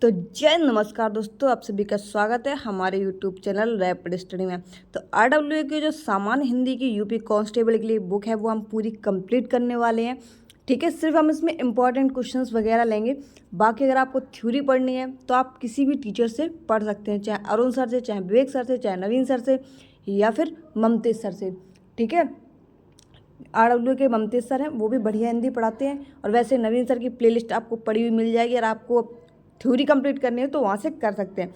तो जय नमस्कार दोस्तों, आप सभी का स्वागत है हमारे यूट्यूब चैनल रैपिड स्टडी में। तो RWA की जो सामान्य हिंदी की यूपी कांस्टेबल के लिए बुक है वो हम पूरी कंप्लीट करने वाले हैं। ठीक है, सिर्फ हम इसमें इंपॉर्टेंट क्वेश्चंस वगैरह लेंगे। बाकी अगर आपको थ्योरी पढ़नी है तो आप किसी भी टीचर से पढ़ सकते हैं, चाहे अरुण सर से, चाहे विवेक सर से, चाहे नवीन सर से, या फिर ममतेज सर से। ठीक है, RWA के ममतेज सर हैं, वो भी बढ़िया हिंदी पढ़ाते हैं। और वैसे नवीन सर की प्लेलिस्ट आपको पड़ी हुई मिल जाएगी। और आपको थ्योरी कंप्लीट करनी है तो वहाँ से कर सकते हैं।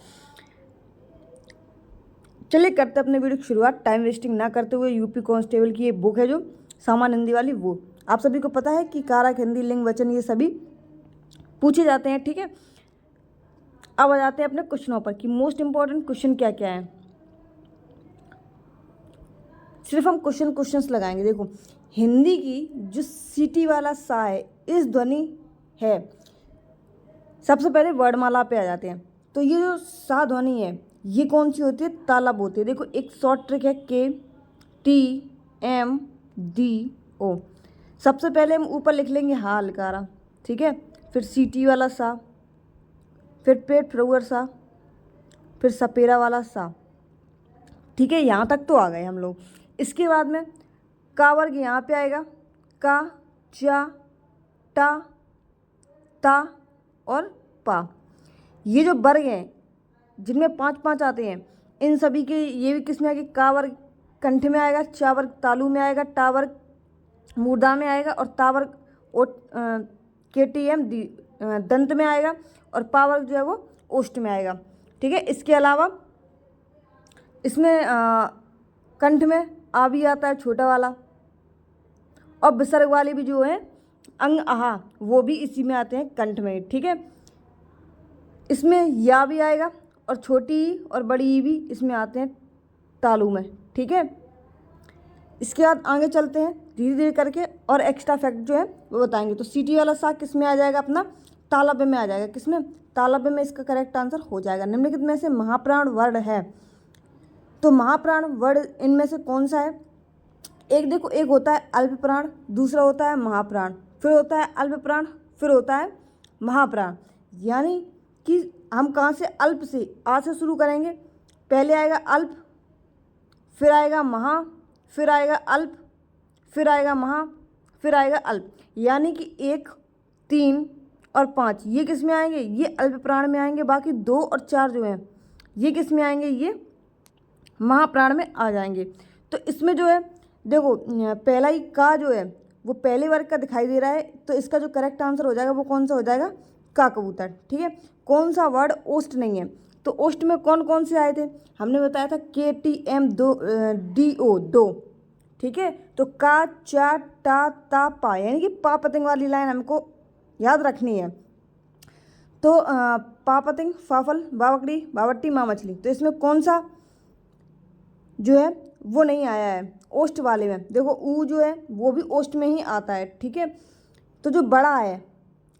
चलिए करते हैं अपने वीडियो की शुरुआत, टाइम वेस्टिंग ना करते हुए। यूपी कांस्टेबल की ये बुक है जो सामान्य हिंदी वाली, वो आप सभी को पता है कि कारक, हिंदी, लिंग, वचन ये सभी पूछे जाते हैं। ठीक है, अब आ जाते हैं अपने क्वेश्चनों पर कि मोस्ट इंपॉर्टेंट क्वेश्चन क्या क्या है। सिर्फ हम क्वेश्चंस लगाएंगे। देखो, हिंदी की जो सीटी वाला सा है, इस ध्वनि है, सबसे पहले वर्णमाला पे आ जाते हैं। तो ये जो सा ध्वनि है ये कौन सी होती है? तालब होती है। देखो एक शॉर्ट ट्रिक है, KTMDO। सबसे पहले हम ऊपर लिख लेंगे हा हलकारा, ठीक है, फिर सीटी वाला सा, फिर पेट फ्लावर सा, फिर सपेरा वाला सा। ठीक है, यहाँ तक तो आ गए हम लोग। इसके बाद में का वर्ग यहाँ पे आएगा, का, चा, टा, ता और पा। ये जो वर्ग हैं जिनमें 5-5 आते हैं, इन सभी के ये भी किस में आएगी? का वर्ग कंठ में आएगा, चा वर्ग तालु में आएगा, टा वर्ग मूर्धा में आएगा, और ता वर्ग KTM दंत में आएगा, और पा वर्ग जो है वो ओष्ठ में आएगा। ठीक है, इसके अलावा इसमें कंठ में आ भी आता है छोटा वाला, और विसर्ग वाले भी जो है अंग आहा वो भी इसी में आते हैं, कंठ में। ठीक है, इसमें या भी आएगा, और छोटी ई और बड़ी ई भी इसमें आते हैं तालु में। ठीक है, इसके बाद आगे चलते हैं धीरे धीरे करके, और एक्स्ट्रा फैक्ट जो है वो बताएंगे। तो सीटी वाला सा किस में आ जाएगा? अपना तालव्य में आ जाएगा। किसमें? तालव्य में। इसका करेक्ट आंसर हो जाएगा। निम्नलिखित में से महाप्राण वर्ण है, तो महाप्राण वर्ण इनमें से कौन सा है? एक देखो, एक होता है अल्प प्राण, दूसरा होता है महाप्राण, फिर होता है अल्प प्राण, फिर होता है महाप्राण। यानी कि हम कहाँ से? अल्प से, आ से शुरू करेंगे। पहले आएगा अल्प, फिर आएगा महा, फिर आएगा अल्प, फिर आएगा महा, फिर आएगा अल्प। यानी कि 1, 3 और 5 ये किस में आएंगे? ये अल्प प्राण में आएंगे। बाकी 2 और 4 जो हैं ये किस में आएंगे? ये महाप्राण में आ जाएंगे। तो इसमें जो है देखो, पहला ही का जो है वो पहले वर्ग का दिखाई दे रहा है, तो इसका जो करेक्ट आंसर हो जाएगा वो कौन सा हो जाएगा? का कबूतर। ठीक है, कौन सा वर्ड ओष्ठ नहीं है? तो ओष्ठ में कौन कौन से आए थे? हमने बताया था KTMDO, दो। ठीक है, तो का, चा, टा, ता, पा, यानी कि पा पतंग वाली लाइन हमको याद रखनी है। तो पा पतंग, फाफल, बावकड़ी, बावट्टी, माँ मछली। तो इसमें कौन सा जो है वो नहीं आया है ओष्ठ वाले में? देखो ऊ जो है वो भी ओष्ठ में ही आता है। ठीक है, तो जो बड़ा है,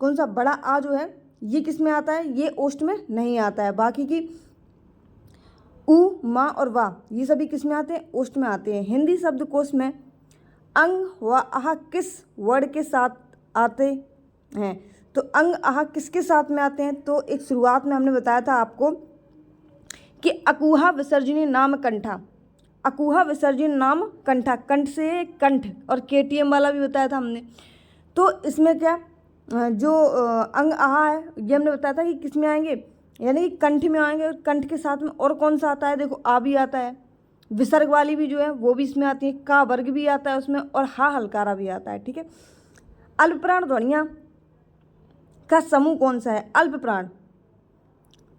कौन सा? बड़ा आ जो है ये किस में आता है? ये ओष्ठ में नहीं आता है। बाकी की ऊ, माँ और वाह ये सभी किस में आते हैं? ओष्ठ में आते हैं। हिंदी शब्दकोश में अंग व आह किस वर्ड के साथ आते हैं? तो अंग आह किसके साथ में आते हैं? तो एक शुरुआत में हमने बताया था आपको कि अकुहा विसर्जनी नाम कंठा, अकुहा विसर्जन नाम कंठा, कंठ से कंठ, और KTM वाला भी बताया था हमने। तो इसमें क्या जो अंग आहा है ये हमने बताया था कि किस में आएंगे? यानी कि कंठ में आएंगे। और कंठ के साथ में और कौन सा आता है? देखो आ भी आता है, विसर्ग वाली भी जो है वो भी इसमें आती है, का वर्ग भी आता है उसमें, और हा हलकारा भी आता है। ठीक है, अल्प प्राण ध्वनियाँ का समूह कौन सा है? अल्प प्राण,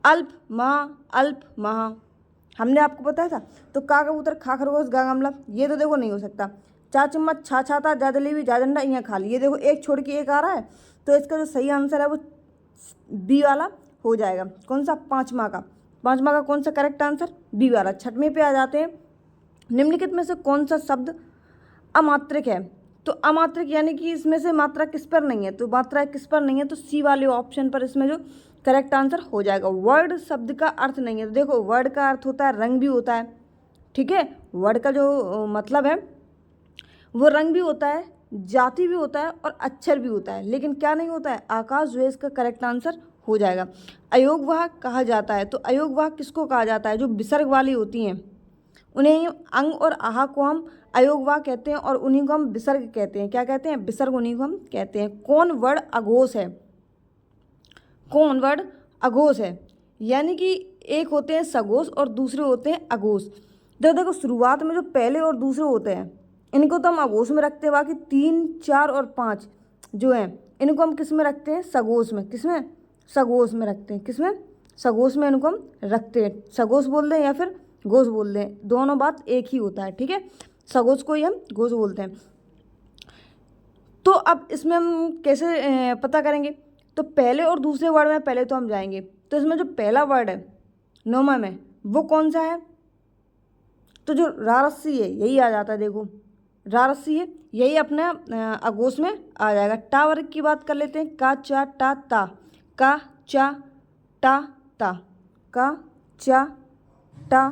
अल्प, महा, अल्प, महा, हमने आपको बताया था। तो का कबूतर, खा खरगोश, गा गमला, ये तो देखो नहीं हो सकता। चा चम्मच, छा छाता, जा जलेबी, जा झंडा, यहाँ खा ली, ये देखो एक छोड़ के एक आ रहा है। तो इसका जो सही आंसर है वो बी वाला हो जाएगा। कौन सा? पाँचवा का। पाँचवा का कौन सा करेक्ट आंसर? बी वाला। छठवें पे आ जाते हैं, निम्नलिखित में से कौन सा शब्द अमात्रक है? तो अमात्रक यानी कि इसमें से मात्रा किस पर नहीं है? तो मात्रा किस पर नहीं है? तो सी वाले ऑप्शन पर इसमें जो करेक्ट आंसर हो जाएगा। वर्ड शब्द का अर्थ नहीं है। तो देखो वर्ड का अर्थ होता है रंग भी होता है। ठीक है, वर्ड का जो मतलब है वो रंग भी होता है, जाति भी होता है, और अक्षर भी होता है। लेकिन क्या नहीं होता है? आकाश जो है इसका करेक्ट आंसर हो जाएगा। अयोगवाह कहा जाता है, तो अयोगवाह किसको कहा जाता है? जो विसर्ग वाली होती हैं उन्हें अंग और आहा को हम अयोगवाह कहते हैं और उन्हीं को हम विसर्ग कहते हैं। क्या कहते हैं? विसर्ग, उन्हीं को हम कहते हैं। कौन वर्ण अघोष है? कौन वर्ण अघोष है? यानी कि एक होते हैं सघोष और दूसरे होते हैं अघोष। देखो शुरुआत में जो पहले और दूसरे होते हैं इनको तो हम अघोष में रखते हैं, बाकी 3, 4 और 5 जो हैं इनको हम किस में रखते हैं? सघोष में। किस में? सघोष में रखते हैं। किस में? सघोष में इनको हम रखते हैं। सघोष बोल दें या फिर घोष बोल दें, दोनों बात एक ही होता है। ठीक है, सघोष को ही हम घोष बोलते हैं। तो अब इसमें हम कैसे पता करेंगे? तो पहले और दूसरे वर्ड में पहले तो हम जाएंगे। तो इसमें जो पहला वर्ड है 9वां में वो कौन सा है? तो जो रारस्सी है यही आ जाता है। देखो रारस्सी है, यही अपने अघोष में आ जाएगा। टा वर्ग की बात कर लेते हैं। का चा टा ता, का चा टा ता, का चा टा,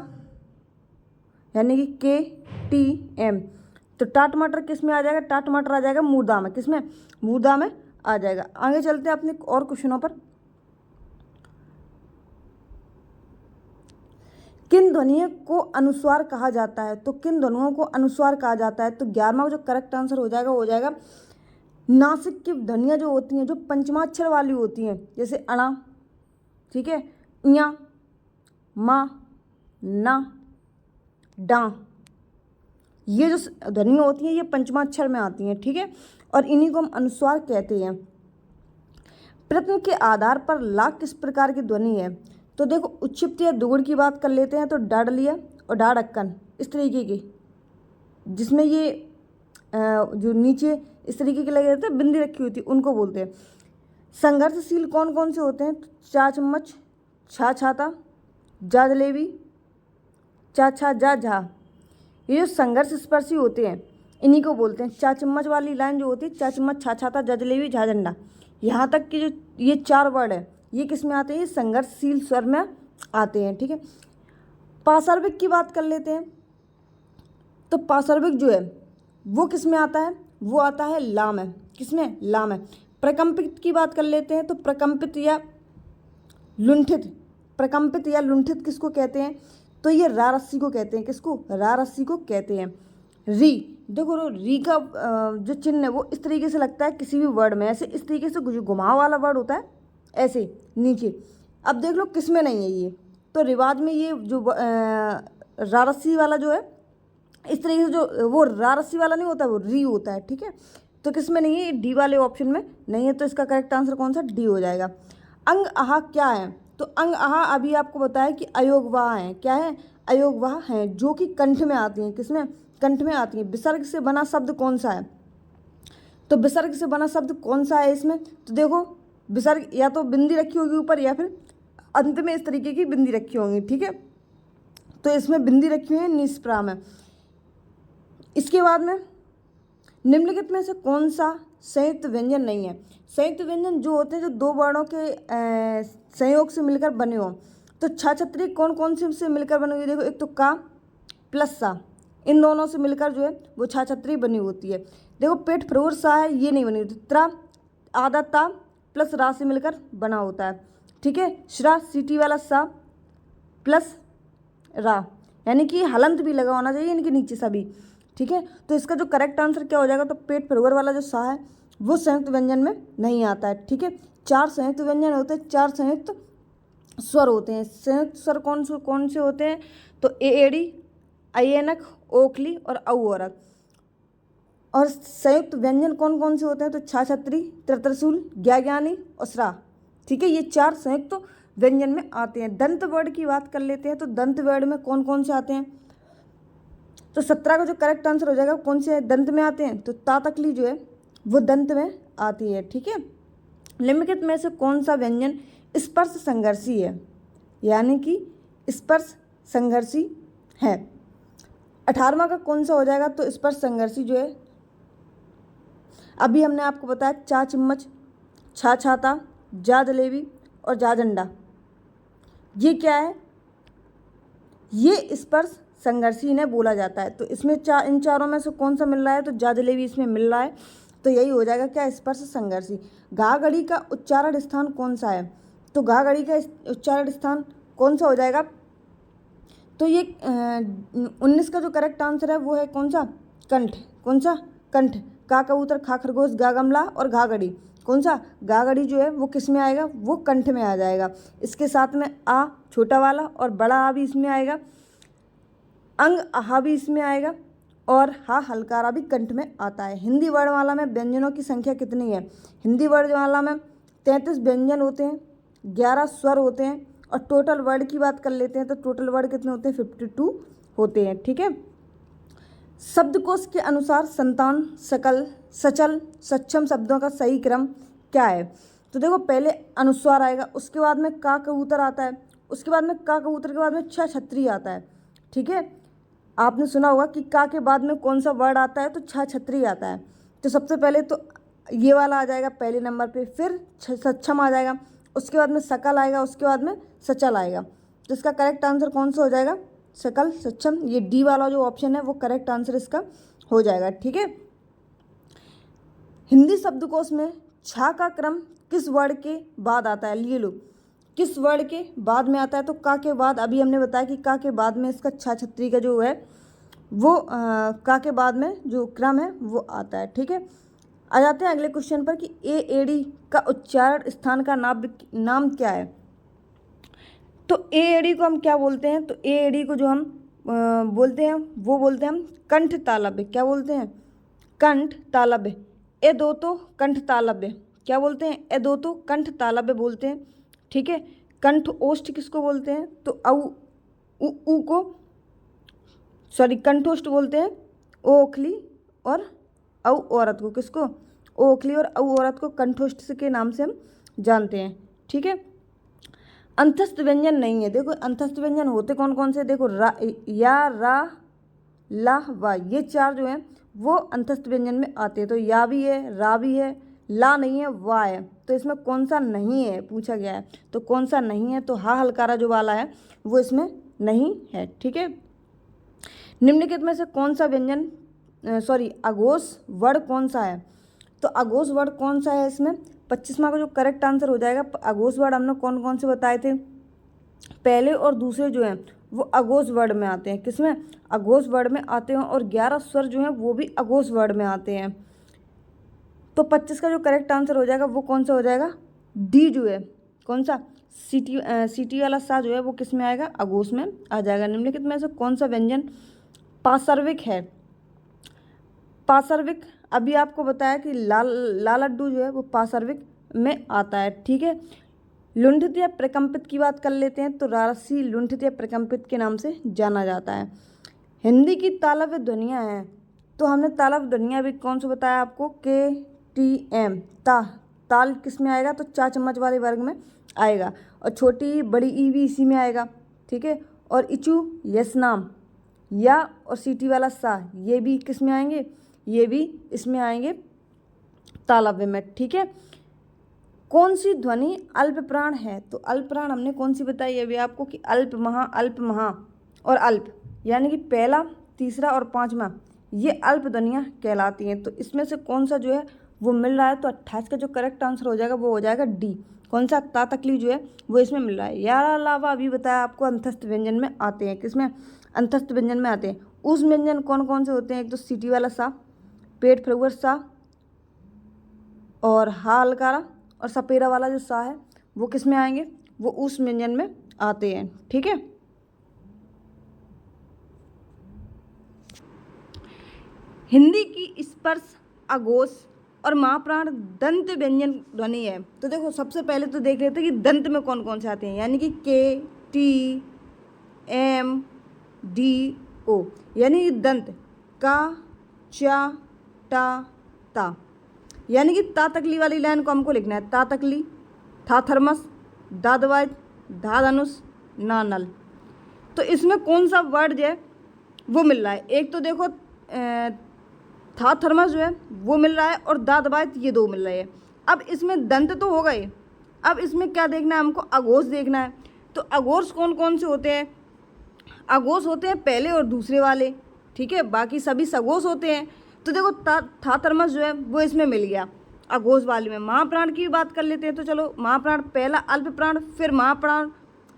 यानी कि के टी एम। तो टा टमाटर किस में आ जाएगा? टा टमाटर आ जाएगा मूर्धा में। किस में? मूर्धा में आ जाएगा। आगे चलते हैं अपने और क्वेश्चनों पर। किन ध्वनियों को अनुस्वार कहा जाता है? तो किन ध्वनियों को अनुस्वार कहा जाता है? तो 11वां जो करेक्ट आंसर हो जाएगा वो हो जाएगा नासिक की ध्वनियाँ जो होती हैं, जो पंचमाक्षर वाली होती हैं, जैसे अणा, ठीक है, इया, मा, ना, डा, ये जो ध्वनियाँ होती हैं ये पंचमाक्षर में आती हैं। ठीक है, और इन्हीं को हम अनुस्वार कहते हैं। प्रश्न के आधार पर लाख किस प्रकार की ध्वनि है? तो देखो उच्छिप्त या दुगुड़ की बात कर लेते हैं। तो डाडलिया और डाढ़क्कन इस तरीके की, जिसमें ये जो नीचे इस तरीके के लगे रहते हैं बिंदी रखी होती है, उनको बोलते हैं। संघर्षशील कौन कौन से होते हैं? चा चम्मच, छा छाता, जा जलेबी, चा छा जा झा। ये जो संघर्ष स्पर्शी होते हैं इन्हीं को बोलते हैं। चा चम्मच वाली लाइन जो होती है, चा चम्मच, छा छाता, जा जलेबी, झा झंडा, यहाँ तक कि जो ये 4 वर्ड है ये किस में आते हैं? ये संघर्षशील स्वर में आते हैं। ठीक है, पार्श्विक की बात कर लेते हैं। तो पार्श्विक जो है वो किस में आता है? वो आता है ला में। किस में? ला में। प्रकंपित की बात कर लेते हैं। तो प्रकंपित या लुंठित, प्रकंपित या लुंठित किसको कहते हैं? तो ये रा रस्सी को कहते हैं। किसको? रा रस्सी को कहते हैं। री, देखो री का जो चिन्ह है वो इस तरीके से लगता है किसी भी वर्ड में, ऐसे इस तरीके से घुमाव वाला वर्ड होता है ऐसे नीचे। अब देख लो किस में नहीं है ये। तो रिवाज में ये जो रा रस्सी वाला जो है इस तरीके से, जो वो रा रस्सी वाला नहीं होता, वो री होता है। ठीक है, तो किस में नहीं है? डी वाले ऑप्शन में नहीं है। तो इसका करेक्ट आंसर कौन सा? डी हो जाएगा। अंग आहा क्या है? तो अंग आहा अभी आपको बताया कि अयोगवाह हैं। क्या है? अयोगवाह हैं, जो कि कंठ में आती हैं। किसमें? कंठ में आती हैं। विसर्ग से बना शब्द कौन सा है? तो विसर्ग से बना शब्द कौन सा है इसमें? तो देखो विसर्ग या तो बिंदी रखी होगी ऊपर या फिर अंत में इस तरीके की बिंदी रखी होंगी। ठीक है, तो इसमें बिंदी रखी हुई है निष्प्रा में। इसके बाद में निम्नलिखित में से कौन सा संयुक्त व्यंजन नहीं है? संयुक्त व्यंजन जो होते हैं जो 2 वर्णों के संयोग से मिलकर बने हों। तो छा छतरी कौन कौन से मिलकर बनी हुई? देखो एक तो का प्लस सा, इन दोनों से मिलकर जो है वो छा छतरी बनी होती है। देखो पेट फरोर सा है, ये नहीं बनी होती। त्रा आधा ता प्लस रा से मिलकर बना होता है। ठीक है, श्रा सीटी वाला सा प्लस रा, यानी कि हलंत भी लगा होना चाहिए इनके नीचे सभी। ठीक है, तो इसका जो करेक्ट आंसर क्या हो जाएगा? तो पेट फरोर वाला जो सा है वो संयुक्त व्यंजन में नहीं आता है। ठीक है, 4 संयुक्त व्यंजन होते हैं, 4 संयुक्त स्वर होते हैं। संयुक्त स्वर कौन से होते हैं? तो एड़ी, अयनक, ओखली और औरक। और संयुक्त व्यंजन कौन कौन से होते हैं? तो छा छत्री, त्रिशूल, ज्ञानी और श्रा। ठीक है, ये 4 संयुक्त व्यंजन में आते हैं। दंत वर्ण की बात कर लेते हैं। तो दंत वर्ण में कौन कौन से आते हैं? तो 17 का जो करेक्ट आंसर हो जाएगा कौन से दंत में आते हैं? तो ता तकली जो है वो दंत में आती है। ठीक है, निम्नलिखित में से कौन सा व्यंजन स्पर्श संघर्षी है? यानी कि स्पर्श संघर्षी है। 18वां का कौन सा हो जाएगा? तो स्पर्श संघर्षी जो है अभी हमने आपको बताया चा चम्मच, छा छाता, जा जलेबी और जा झंडा, ये क्या है? ये स्पर्श संघर्षी इन्हें बोला जाता है। तो इसमें इन चारों में से कौन सा मिल रहा है? तो जा जलेबी इसमें मिल रहा है। तो यही हो जाएगा क्या? स्पर्श संघर्षी। घा घड़ी का उच्चारण स्थान कौन सा है? तो घा घड़ी का उच्चारण स्थान कौन सा हो जाएगा? तो ये 19 का जो करेक्ट आंसर है वो है कौन सा? कंठ। कौन सा? कंठ। का कबूतर, खा खरगोश, गा गमला और घा घड़ी। कौन सा? गा घड़ी जो है वो किस में आएगा? वो कंठ में आ जाएगा। इसके साथ में आ छोटा वाला और बड़ा आ भी इसमें आएगा, अंग आहा भी इसमें आएगा और हा हलकारा भी कंठ में आता है। हिंदी वर्णमाला में व्यंजनों की संख्या कितनी है? हिंदी वर्णमाला में 33 व्यंजन होते हैं, 11 स्वर होते हैं और टोटल वर्ड की बात कर लेते हैं तो टोटल वर्ड कितने होते हैं? 52 होते हैं। ठीक है। शब्दकोश के अनुसार संतान, सकल, सचल, सक्षम शब्दों का सही क्रम क्या है? तो देखो पहले अनुस्वार आएगा, उसके बाद में का कबूतर आता है, उसके बाद में का कबूतर के बाद में छह छतरी आता है। ठीक है। आपने सुना होगा कि का के बाद में कौन सा वर्ड आता है? तो छह छतरी आता है। तो सबसे पहले तो ये वाला आ जाएगा पहले नंबर पे, फिर सक्षम आ जाएगा, उसके बाद में सकल आएगा, उसके बाद में सचल आएगा। तो इसका करेक्ट आंसर कौन सा हो जाएगा? सकल, सक्षम। ये डी वाला जो ऑप्शन है वो करेक्ट आंसर इसका हो जाएगा। ठीक है। हिंदी शब्दकोश में छा का क्रम किस वर्ड के बाद आता है? लिए लो, किस वर्ड के बाद में आता है? तो का के बाद, अभी हमने बताया कि का के बाद में इसका छा छतरी का जो है वो का के बाद में जो क्रम है वो आता है। ठीक है। आ जाते हैं अगले क्वेश्चन पर कि ए एडी का उच्चारण स्थान का नाम क्या है? तो ए एडी को हम क्या बोलते हैं? तो ए एडी को जो हम बोलते हैं वो बोलते हैं हम कंठ तालव्य। क्या बोलते हैं? कंठ तालव्य। ए दो तो कंठ तालव्य क्या बोलते हैं? ए दो तो कंठ तालव्य बोलते हैं। ठीक है। कंठ ओष्ठ किसको बोलते हैं? तो उ को कंठोष्ठ बोलते हैं। ओ ओखली और औ औरत को किसको? ओ ओखली और औ औरत को कंठोष्ठ के नाम से हम जानते हैं। ठीक है। अंतस्थ व्यंजन नहीं है। देखो अंतस्थ व्यंजन होते कौन कौन से? देखो रा, या, रा, ला, वा, ये चार जो हैं वो अंतस्थ व्यंजन में आते हैं। तो या भी है, रा भी है, ला नहीं है, वा है। तो इसमें कौन सा नहीं है पूछा गया है। तो कौन सा नहीं है? तो हा हलकारा जो वाला है वो इसमें नहीं है। ठीक है। निम्नलिखित में से कौन सा व्यंजन अघोष वर्ड कौन सा है? तो अघोष वर्ड कौन सा है इसमें? 25वां का जो करेक्ट आंसर हो जाएगा, अघोष वर्ड हमने कौन कौन से बताए थे? पहले और दूसरे जो हैं वो अघोष वर्ड में आते हैं। किसमें? अघोष वर्ड में आते हैं और 11 स्वर जो हैं वो भी अघोष वर्ड में आते हैं। तो 25 का जो करेक्ट आंसर हो जाएगा वो कौन सा हो जाएगा? डी जो है। कौन सा? सीटी वाला सा जो है वो किस में आएगा? अघोष में आ जाएगा। निम्नलिखित में से कौन सा व्यंजन पार्श्विक है? पार्श्विक अभी आपको बताया कि लाल लड्डू जो है वो पार्श्विक में आता है। ठीक है। लुंठित या प्रकंपित की बात कर लेते हैं। तो रारसी लुंठित या प्रकंपित के नाम से जाना जाता है। हिंदी की तालव्य ध्वनियाँ हैं। तो हमने तालव्य ध्वनियाँ भी कौन सा बताया आपको? के टी एम। ताल किस में आएगा? तो 4 चम्मच वाले वर्ग में आएगा और छोटी बड़ी ई भी इसी में आएगा। ठीक है। और इचू, यस नाम, या और सीटी वाला सा ये भी किस में आएंगे? ये भी इसमें आएंगे तालव्य में। ठीक है। कौन सी ध्वनि अल्प प्राण है? तो अल्प प्राण हमने कौन सी बताई अभी आपको कि अल्प, महा और अल्प, यानी कि पहला, तीसरा और पांचवा ये अल्प ध्वनियाँ कहलाती हैं। तो इसमें से कौन सा जो है वो मिल रहा है? तो 28 का जो करेक्ट आंसर हो जाएगा वो हो जाएगा डी। कौन सा? ता तकली जो है वो इसमें मिल रहा है। यार अलावा अभी बताया आपको अंतस्थ व्यंजन में आते हैं। किसमें? अंतस्थ व्यंजन में आते हैं। उस व्यंजन कौन कौन से होते हैं? एक तो सीटी वाला सा, पेट फ्लवर सा और हा हलकारा और सपेरा वाला जो सा है वो किस में आएंगे? वो उस व्यंजन में आते हैं। ठीक है। हिंदी की स्पर्श, अघोष और महाप्राण दंत व्यंजन ध्वनि है। तो देखो सबसे पहले तो देख लेते हैं कि दंत में कौन कौन से आते हैं, यानी कि के, टी, एम, डी, ओ, यानी दंत का, चा, टा, ता, यानी कि ता तकली वाली लाइन को हमको लिखना है। ता तकली, था थर्मस, दा दवाइत, धा धनुष, ना नल। तो इसमें कौन सा वर्ड जो है वो मिल रहा है? एक तो देखो था थर्मस जो है वो मिल रहा है और दा दवाइत ये दो मिल रहे हैं। अब इसमें दंत तो हो गए, अब इसमें क्या देखना है हमको? अघोष देखना है। तो अघोष कौन कौन से होते हैं? अघोष होते हैं पहले और दूसरे वाले। ठीक है। बाकी सभी सघोष होते हैं। तो देखो था थर्मस जो है वो इसमें मिल गया। अघोष वाले में। महाप्राण की भी बात कर लेते हैं, तो चलो महाप्राण पहला अल्प प्राण, फिर महाप्राण,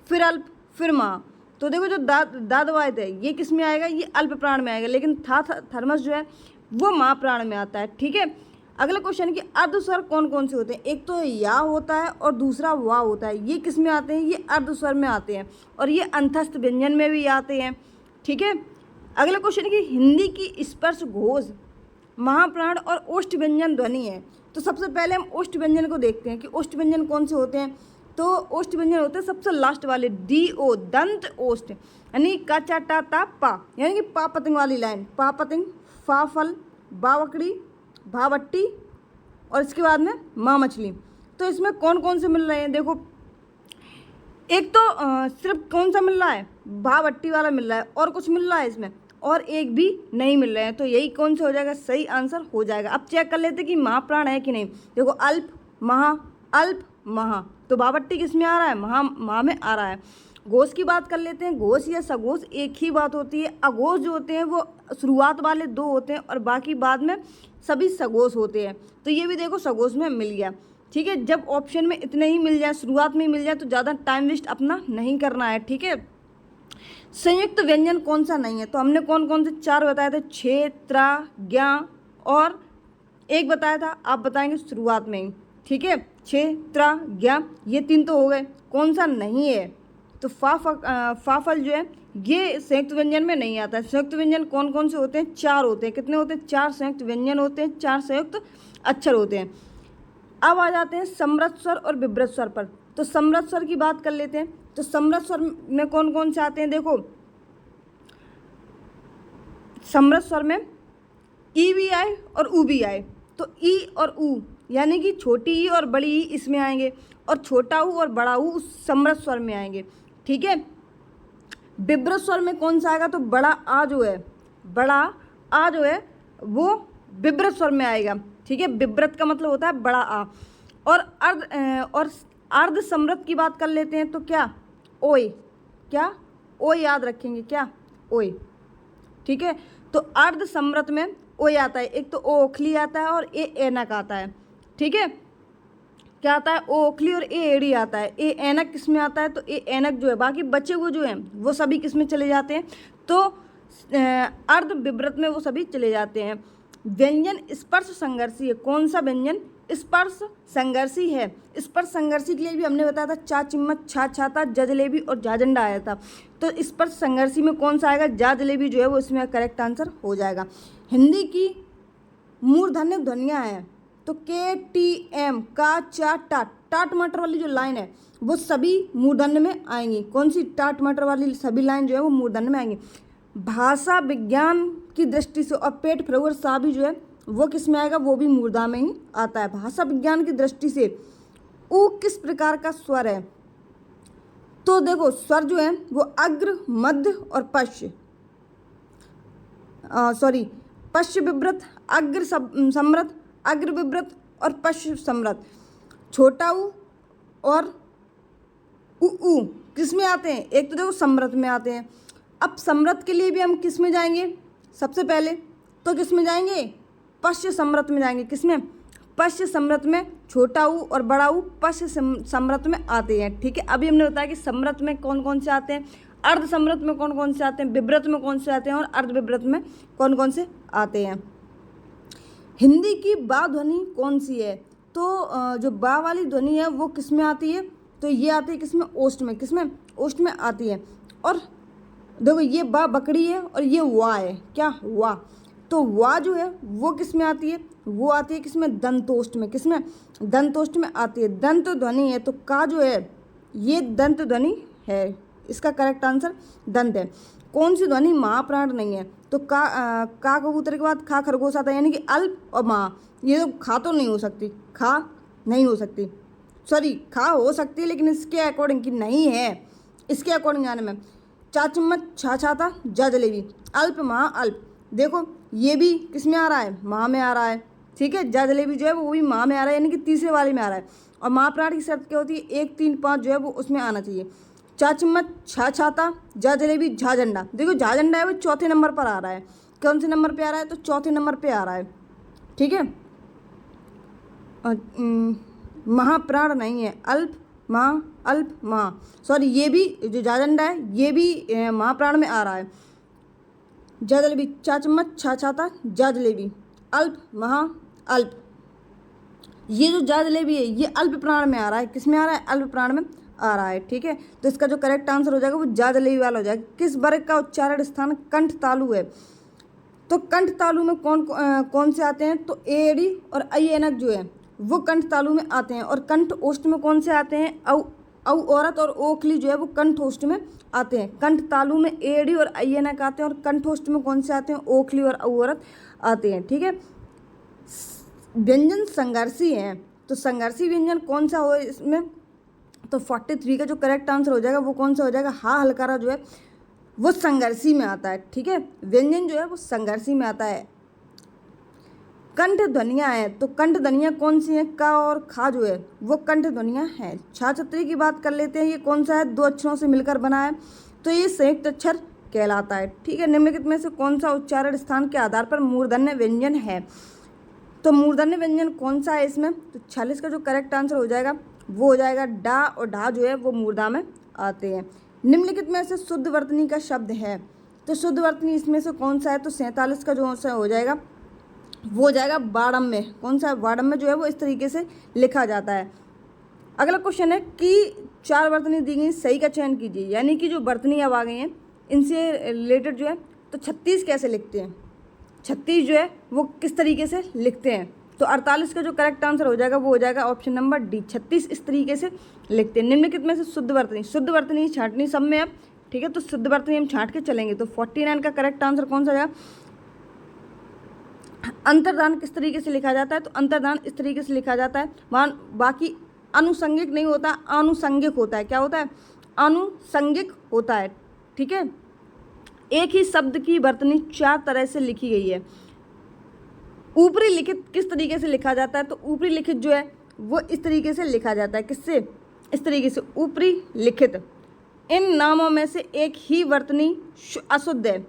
फिर अल्प, फिर महा। तो देखो जो दादवायत है ये किस में आएगा, ये अल्प प्राण में आएगा, लेकिन थर्मस जो है वो महाप्राण में आता है। ठीक है, अगला क्वेश्चन कि अर्धस्वर कौन कौन से होते हैं। एक तो या होता है और दूसरा वा होता है। ये किस में आते हैं, ये अर्धस्वर में आते हैं और ये अंतस्थ व्यंजन में भी आते हैं। ठीक है, अगला क्वेश्चन कि हिंदी की स्पर्श घोष, महाप्राण और ओष्ठ व्यंजन ध्वनि है। तो सबसे पहले हम ओष्ठ व्यंजन को देखते हैं कि ओष्ठ व्यंजन कौन से होते हैं। तो ओष्ठ व्यंजन होते हैं सबसे लास्ट वाले, डी ओ, दंत ओष्ठ, यानी का चा टा ता पा, यानी कि पा पतंग वाली लाइन, पा पतंग, फा फल, बावकड़ी, भावट्टी और इसके बाद में माँ मछली। तो इसमें कौन कौन से मिल रहे हैं, देखो एक तो सिर्फ कौन सा मिल रहा है, भावट्टी वाला मिल रहा है, और कुछ मिल रहा है इसमें, और एक भी नहीं मिल रहे हैं। तो यही कौन से हो जाएगा, सही आंसर हो जाएगा। अब चेक कर लेते कि महाप्राण है कि नहीं। देखो अल्प महा, अल्प महा, तो भावट्टी किस में आ रहा है, महा में आ रहा है। घोष की बात कर लेते हैं, घोष या सघोष एक ही बात होती है। अघोष जो होते हैं वो शुरुआत वाले दो होते हैं और बाकी बाद में सभी सघोष होते हैं। तो ये भी देखो सघोष में मिल गया। ठीक है, जब ऑप्शन में इतने ही मिल जाए, शुरुआत में ही मिल जाए, तो ज़्यादा टाइम वेस्ट अपना नहीं करना है। ठीक है, संयुक्त व्यंजन कौन सा नहीं है। तो हमने कौन कौन से चार बताए थे, छे, त्रा, ज्ञा और एक बताया था, आप बताएंगे शुरुआत में ही। ठीक है, छे, त्रा, ज्ञा, ये तीन तो हो गए। कौन सा नहीं है, तो फाफल जो है ये संयुक्त व्यंजन में नहीं आता है। संयुक्त व्यंजन कौन कौन से होते हैं, चार होते हैं। कितने होते हैं, चार संयुक्त व्यंजन होते हैं, चार संयुक्त अक्षर होते हैं। अब आ जाते हैं समृद्ध स्वर और विभ्रत स्वर पर। तो समृद्ध स्वर की बात कर लेते हैं। तो समृद्ध स्वर में कौन कौन से आते हैं, देखो समृद्ध स्वर में ई भी आए और ऊ भी आए। तो ई और ऊ यानी कि छोटी ई और बड़ी ई इसमें आएंगे, और छोटा ऊ और बड़ा ऊ उस समृद्ध स्वर में आएंगे। ठीक है, विभ्रत स्वर में कौन सा आएगा, तो बड़ा आ जो है, बड़ा आ जो है वो विभ्रत स्वर में आएगा। ठीक है, विभ्रत का मतलब होता है बड़ा आ। और अर्ध समृद्ध की बात कर लेते हैं, तो क्या ओय, क्या ओय याद रखेंगे, क्या ओय। ठीक है, तो अर्ध समृद्ध में ओय आता है, एक तो ओ ओखली आता है और ए ऐनक आता है। ठीक है, क्या आता है, ओ ओखली और ए एड़ी आता है। ए ऐनक किस में आता है, तो ए ऐनक जो है, बाकी बचे हुए जो हैं वो सभी किस में चले जाते हैं, तो अर्ध विभ्रत में वो सभी चले जाते हैं। व्यंजन स्पर्श संघर्षी है। कौन सा व्यंजन स्पर्श संघर्षी है। स्पर्श संघर्षी के लिए भी हमने बताया था, चा चिम्मच, छा छाता, जा जलेबी और जाजंडा आया था। तो स्पर्श संघर्षी में कौन सा आएगा, जा जलेबी जो है वो इसमें करेक्ट आंसर हो जाएगा। हिंदी की मूर्धन्य ध्वनियाँ हैं, तो के, टी, एम, का, चा, टा, टाट मटर वाली जो लाइन है वो सभी मूर्धन्य में आएंगी। कौन सी, टाट मटर वाली सभी लाइन जो है वो मूर्धन्य में आएंगी। भाषा विज्ञान की दृष्टि से और पेट फरोवर सा भी जो है वो किस में आएगा, वो भी मूर्धा में ही आता है। भाषा विज्ञान की दृष्टि से ऊ किस प्रकार का स्वर है। तो देखो स्वर जो है वो अग्र, मध्य और पश्च, पश्च विभ्रत, अग्र समृद्ध, अग्र विभ्रत और पश्च समृद्ध। छोटा ऊ और ऊ किस में आते हैं, एक तो देखो समृद्ध में आते हैं। अब समृद्ध के लिए भी हम किस में जाएंगे, सबसे पहले तो किस में जाएंगे, पश्च समृद्ध में जाएंगे। किस में, पश्च समृद्ध में छोटा ऊ और बड़ा ऊ पश्च समृद्ध में आते हैं। ठीक है, अभी हमने बताया कि समृद्ध में कौन कौन से आते हैं, अर्ध समृद्ध में कौन कौन से आते हैं, विभ्रत में कौन से आते हैं और अर्ध विभ्रत में कौन कौन से आते हैं। हिंदी की बा ध्वनि कौन सी है। तो जो बा वाली ध्वनि है वो किस में आती है, तो ये आती है किसमें, ओष्ठ में। किसमें, ओष्ठ में आती है। और देखो ये बा बकड़ी है और ये वा है, क्या वा। तो वा जो है वो किस में आती है, वो आती है किसमें, दंतोष्ठ में। किसमें, दंतोष्ठ में आती है। दंत ध्वनि है, तो का जो है ये दंत ध्वनि है, इसका करेक्ट आंसर दंत है। कौन सी ध्वनि महाप्राण नहीं है, तो का कबूतर के बाद खा खरगोश आता है, यानी कि अल्प और महा। ये तो खा तो नहीं हो सकती, खा नहीं हो सकती, सॉरी खा हो सकती है लेकिन इसके अकॉर्डिंग की नहीं है, इसके अकॉर्डिंग आने में। चा चम्मच, छा छाता, जा जलेबी, अल्प महा अल्प। देखो ये भी किस में आ रहा है, महा में आ रहा है। ठीक है, जा जलेबी जो है वो भी महा में आ रहा है, यानी कि तीसरे वाले में आ रहा है। और महाप्राण की शर्त क्या होती है, 1, 3, 5 जो है वो उसमें आना चाहिए। चा चम्मच, छा छाता, जा जलेबी, झा झंडा। देखो झा झंडा है वो चौथे नंबर पर आ रहा है। कौन से नंबर पे आ रहा है, तो चौथे नंबर पे आ रहा है। ठीक है, महाप्राण नहीं है, अल्प महा, अल्प महा, सॉरी ये भी जो जाजंडा है ये भी महाप्राण में आ रहा है। जा जलेबी, चा चम्मच, छा छाता, जा जलेबी, अल्प महा अल्प। ये जो जा जलेबी है ये अल्प प्राण में आ रहा है, किस में आ रहा है, अल्प प्राण में आ रहा है, ठीक है। तो इसका जो करेक्ट आंसर हो जाएगा वो जा जलेबी वाला हो जाएगा। किस वर्ग का उच्चारण स्थान कंठ तालु है, तो कंठ तालु में कौन से आते हैं, तो एड़ी और ऐनक जो है वो कंठ तालु में आते हैं। और कंठ ओष्ठ में कौन से आते हैं, औ औरत और ओखली जो है वो कंठ ओष्ठ में आते हैं। कंठ तालु में एड़ी और ऐनक आते हैं और कंठ ओष्ठ में कौन से आते हैं, ओखली और औरत आते हैं, ठीक है। व्यंजन संघर्षी हैं, तो संघर्षी व्यंजन कौन सा हो इसमें, तो 43 का जो करेक्ट आंसर हो जाएगा वो कौन सा हो जाएगा, हा हलकारा जो है वो संघर्षी में आता है, ठीक है। व्यंजन जो है वो संघर्षी में आता है। कंठ ध्वनियाँ हैं, तो कंठ ध्वनियाँ कौन सी हैं, का और खा जो है वो कंठ ध्वनियाँ हैं। छा छतरी की बात कर लेते हैं, ये कौन सा है, दो अक्षरों से मिलकर बना है, तो ये संयुक्त अक्षर कहलाता है, ठीक है। निम्नलिखित में से कौन सा उच्चारण स्थान के आधार पर मूर्धन्य व्यंजन है, तो मूर्धन्य व्यंजन कौन सा है इसमें, तो 46 का जो करेक्ट आंसर हो जाएगा वो हो जाएगा डा, और ढा जो है वो मूर्धा में आते हैं। निम्नलिखित में से शुद्ध वर्तनी का शब्द है, तो शुद्ध वर्तनी इसमें से कौन सा है, तो 47 का जो हो जाएगा वो हो जाएगा वाडम में, कौन सा है, वाडम में जो है वो इस तरीके से लिखा जाता है। अगला क्वेश्चन है कि 4 वर्तनी दी गई, सही का चयन कीजिए, यानी कि जो वर्तनी अब आ गई हैं इनसे रिलेटेड जो है, तो 36 कैसे लिखते हैं, 36 जो है वो किस तरीके से लिखते हैं, तो 48 का जो करेक्ट आंसर हो जाएगा वो हो जाएगा ऑप्शन नंबर डी, 36 इस तरीके से लिखते हैं। निम्नलिखित में से शुद्ध वर्तनी छांटनी सब में है, ठीक है, तो शुद्ध वर्तनी हम छांट के चलेंगे। तो 49 का करेक्ट आंसर कौन सा जाएगा, अंतर्धान किस तरीके से लिखा जाता है, तो अंतर्धान इस तरीके से लिखा जाता है, वहाँ बाकी अनुसंगिक नहीं होता, आनुषंगिक होता है, क्या होता है, आनुषंगिक होता है, ठीक है। एक ही शब्द की वर्तनी 4 तरह से लिखी गई है। ऊपरी लिखित किस तरीके से लिखा जाता है, तो ऊपरी लिखित जो है वो इस तरीके से लिखा जाता है, किससे, इस तरीके से ऊपरी लिखित। इन नामों में से एक ही वर्तनी अशुद्ध है,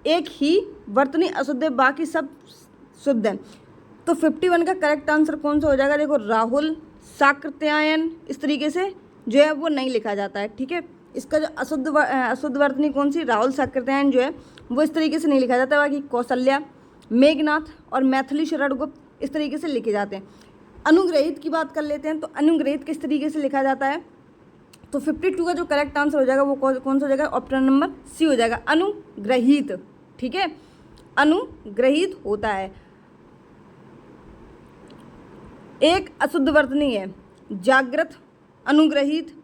एक ही वर्तनी अशुद्ध है, बाकी सब शुद्ध है। तो 51 का करेक्ट आंसर कौन सा हो जाएगा, देखो राहुल, साकृत्यायन, इस तरीके से जो है वो नहीं लिखा जाता है, ठीक है। इसका जो अशुद्ध वर्तनी कौन सी, राहुल, साकृत्यायन जो है वो इस तरीके से नहीं लिखा जाता, बाकी कौशल्या, मेघनाथ और मैथिली शरणगुप्त इस तरीके से लिखे जाते हैं। अनुग्रहित की बात कर लेते हैं, तो अनुग्रहित किस तरीके से लिखा जाता है, तो 52 का जो करेक्ट आंसर हो जाएगा वो कौन सा हो जाएगा, ऑप्शन नंबर सी हो जाएगा, अनुग्रहित, ठीक है, अनुग्रहित होता है। एक अशुद्ध वर्तनी है जागृत, अनुग्रहित,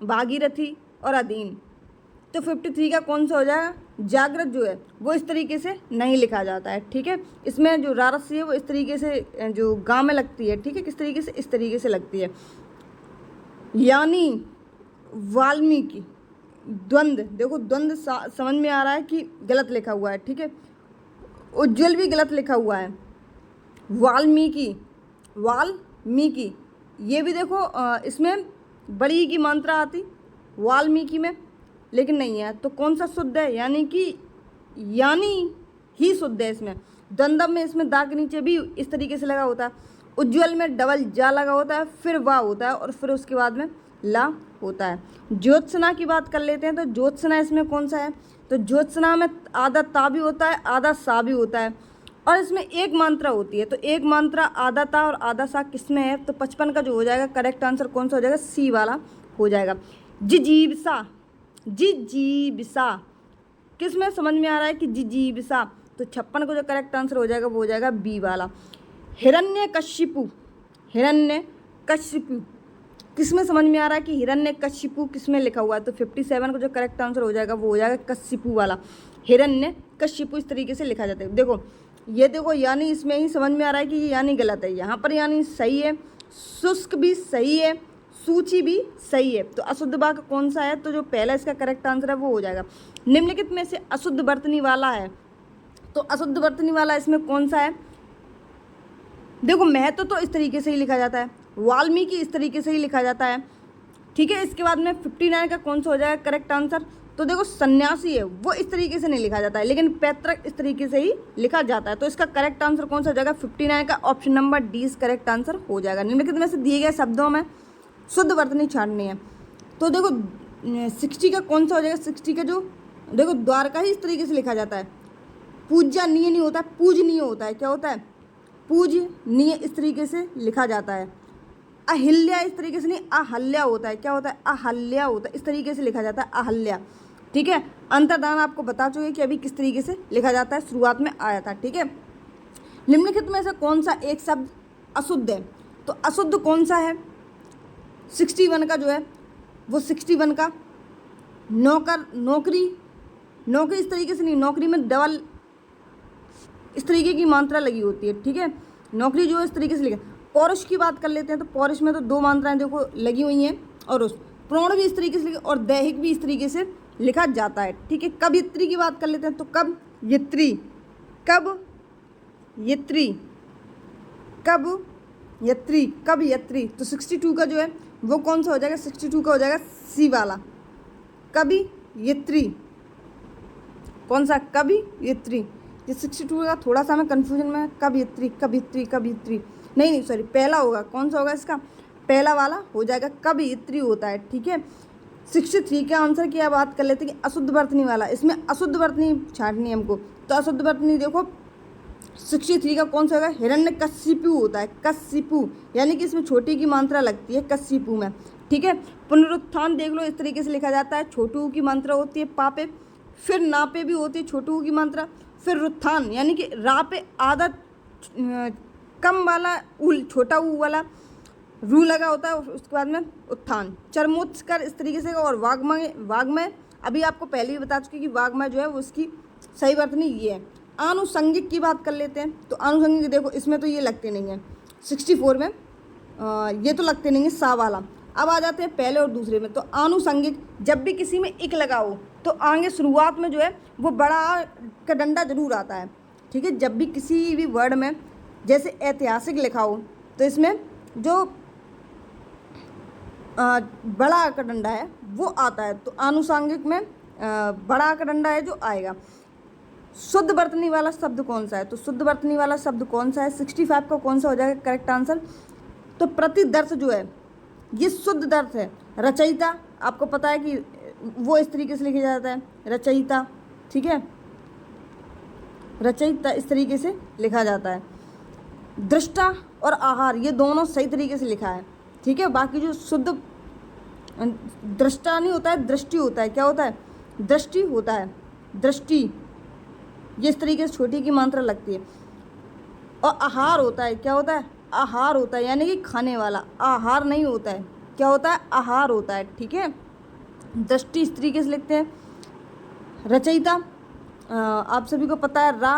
भागीरथी और अधीन, तो 53 का कौन सा हो जाएगा, जागृत जो है वो इस तरीके से नहीं लिखा जाता है, ठीक है। इसमें जो रारसी है वो इस तरीके से जो गाँव में लगती है, ठीक है, किस तरीके से, इस तरीके से लगती है। यानी वाल्मीकि, द्वंद्व, देखो द्वंद्व समझ में आ रहा है कि गलत लिखा हुआ है, ठीक है। उज्ज्वल भी गलत लिखा हुआ है, वाल्मीकि, वाल्मीकि, ये भी देखो इसमें बड़ी की मात्रा आती वाल्मीकि में, लेकिन नहीं है, तो कौन सा शुद्ध है, यानी कि यानी ही शुद्ध है। इसमें द्वंद्व में इसमें दाग के नीचे भी इस तरीके से लगा होता है, उज्ज्वल में डबल जा लगा होता है, फिर वाह होता है और फिर उसके बाद में ला होता है। ज्योत्सना की बात कर लेते हैं, तो ज्योत्सना इसमें कौन सा है, तो ज्योत्सना में आधा ता भी होता है, आधा सा भी होता है, और इसमें एक मात्रा होती है, तो एक मात्रा आधा ता और आधा सा किसमें है, तो 55 का जो हो जाएगा करेक्ट आंसर कौन सा हो जाएगा, सी वाला हो जाएगा। जिजीविसा, जिजीविसा किस में समझ में आ रहा है कि जिजीविसा, तो 56 को जो करेक्ट आंसर हो जाएगा वो हो जाएगा बी वाला। हिरण्यकशिपु, हिरण्यकशिपु किस में समझ में आ रहा है कि हिरण्यकशिपु किस में लिखा हुआ है, तो 57 को जो करेक्ट आंसर हो जाएगा वो हो जाएगा कशिपु वाला। हिरण्यकशिपु इस तरीके से लिखा जाता है। देखो ये देखो, यानी इसमें ही समझ में आ रहा है कि ये यानी गलत है, यहाँ पर यानी सही है, शुष्क भी सही है, सूची भी सही है, तो अशुद्ध वाक्य कौन सा है, तो जो पहला इसका करेक्ट आंसर है वो हो जाएगा। निम्नलिखित में से अशुद्ध वर्तनी वाला है, तो अशुद्ध वर्तनी वाला इसमें कौन सा है, देखो महत्व तो इस तरीके से ही लिखा जाता है, वाल्मीकि इस तरीके से ही लिखा जाता है, ठीक है। इसके बाद में 59 का कौन सा हो जाएगा करेक्ट आंसर, तो देखो सन्यासी है वो इस तरीके से नहीं लिखा जाता है, लेकिन पैतृक इस तरीके से ही लिखा जाता है। तो इसका करेक्ट आंसर कौन सा हो जाएगा? 59 का ऑप्शन नंबर डी इस करेक्ट आंसर हो जाएगा। निम्नलिखित में से दिए गए शब्दों में शुद्ध वर्तनी छांटनी है। तो देखो 60 का कौन सा हो जाएगा? 60 का जो देखो द्वारका ही इस तरीके से लिखा जाता है। पूजनीय नहीं होता है, पूजनीय होता है। क्या होता है? पूजनीय इस तरीके से लिखा जाता है। अहिल्या इस तरीके से नहीं, अहल्या होता है। क्या होता है? अहल्या होता है, इस तरीके से लिखा जाता है अहल्या। ठीक है, अंतर्धान आपको बता चुके कि अभी किस तरीके से लिखा जाता है, शुरुआत में आया था। ठीक है, निम्नलिखित में से कौन सा एक शब्द अशुद्ध है? तो अशुद्ध कौन सा है? 61 का जो है वो 61 का नौकर, नौकरी, नौकरी इस तरीके से नहीं, नौकरी में डबल इस तरीके की मात्रा लगी होती है। ठीक है, नौकरी जो है इस तरीके से लिखा। पौरुष की बात कर लेते हैं, तो पौरुष में तो 2 मात्राएं देखो लगी हुई हैं, और उस प्रोण भी इस तरीके से लिखा, और दैहिक भी इस तरीके से लिखा जाता है। ठीक है, कवयित्री की बात कर लेते हैं, तो कवयित्री, कवयित्री, कवयित्री, कवयित्री। तो 62 का जो है वो कौन सा हो जाएगा? 62 का हो जाएगा सी वाला, कवयित्री। कौन सा? कवयित्री। ये 62 का थोड़ा सा हमें कन्फ्यूजन में है, कवयित्री, कवयित्री, कवयित्री, नहीं सॉरी, पहला होगा। कौन सा होगा इसका? पहला वाला हो जाएगा, कवयित्री होता है। ठीक है, 63 के आंसर की अब बात कर लेते हैं कि अशुद्ध वर्तनी वाला। इसमें अशुद्ध वर्तनी छांटनी है हमको। तो अशुद्ध वर्तनी देखो 63 का कौन सा होगा? हिरण्यकशिपु होता है, कशिपु, यानी कि इसमें छोटी की मात्रा लगती है कशिपु में। ठीक है, पुनरुत्थान देख लो, इस तरीके से लिखा जाता है, छोटू की मात्रा होती है पापे, फिर नापे भी होती है छोटू की मात्रा, फिर रुत्थान यानी कि रा पे आधा कम वाला छोटा ऊ वाला रू लगा होता है, उसके बाद में उत्थान। चरमोत्कर्ष इस तरीके से, और वाग्मय, वाग्मय अभी आपको पहले भी बता चुकी कि वाग्मय जो है वो उसकी सही वर्तनी ये है। आनुषंगिक की बात कर लेते हैं, तो आनुषंगिक देखो इसमें तो ये लगते नहीं है 64 में, ये तो लगते नहीं है सा वाला। अब आ जाते हैं पहले और दूसरे में। तो आनुषंगिक जब भी किसी में इक लगाओ तो आगे शुरुआत में जो है वो बड़ा का डंडा जरूर आता है। ठीक है, जब भी किसी भी वर्ड में जैसे ऐतिहासिक लिखा हो तो इसमें जो बड़ा का डंडा है वो आता है। तो आनुषंगिक में बड़ा का डंडा है जो आएगा। शुद्ध वर्तनी वाला शब्द कौन सा है? तो शुद्ध वर्तनी वाला शब्द कौन सा है? 65 का कौन सा हो जाएगा करेक्ट आंसर? तो प्रतिदर्श जो है ये शुद्ध दर्श है। रचयिता आपको पता है कि वो इस तरीके से लिखा जाता है, रचयिता। ठीक है, रचयिता इस तरीके से लिखा जाता है। दृष्टा और आहार ये दोनों सही तरीके से लिखा है। ठीक है, बाकी जो शुद्ध दृष्टा नहीं होता है, दृष्टि होता है। क्या होता है? दृष्टि होता है, दृष्टि, ये इस तरीके से छोटी की मात्रा लगती है। और आहार होता है, क्या होता है? आहार होता है, यानी कि खाने वाला, आहार नहीं होता है। क्या होता है? आहार होता है। ठीक है, दृष्टि इस तरीके से लिखते हैं। रचयिता आप सभी को पता है रा,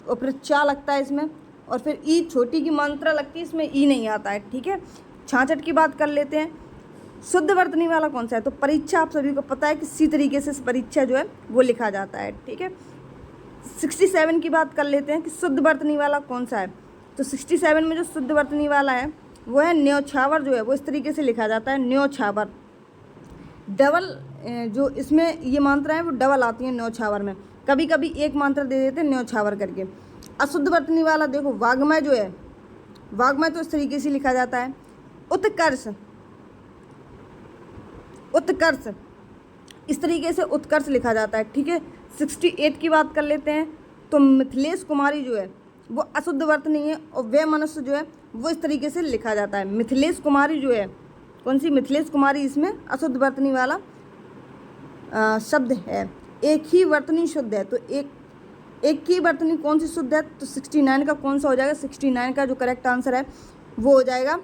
और फिर चा लगता है इसमें, और फिर ई छोटी की मात्रा लगती है, इसमें ई नहीं आता है। ठीक है, 66 की बात कर लेते हैं। शुद्ध वर्तनी वाला कौन सा है? तो परीक्षा आप सभी को पता है कि इसी तरीके से परीक्षा जो है वो लिखा जाता है। ठीक है, 67 की बात कर लेते हैं कि शुद्ध वर्तनी वाला कौन सा है। तो 67 में जो शुद्ध वर्तनी वाला है वो है न्योछावर, जो है वो इस तरीके से लिखा जाता है, न्योछावर। डबल जो इसमें ये मात्रा है वो डबल आती है न्योछावर में, कभी कभी एक मात्रा दे देते हैं न्योछावर करके। अशुद्ध वर्तनी वाला देखो वाग्मय जो है, वाग्मय तो इस तरीके से लिखा जाता है। उत्कर्ष, उत्कर्ष इस तरीके से उत्कर्ष लिखा जाता है। ठीक है, 68 की बात कर लेते हैं। तो मिथिलेश कुमारी जो है वो अशुद्ध वर्तनी है, और वे मनुष्य जो है वो इस तरीके से लिखा जाता है। मिथिलेश कुमारी जो है, कौन सी? मिथिलेश कुमारी इसमें अशुद्ध वर्तनी वाला शब्द है। एक ही वर्तनी शुद्ध है, तो एक ही वर्तनी कौन सी शुद्ध है? तो 69 का कौन सा हो जाएगा? 69 का जो करेक्ट आंसर है वो हो जाएगा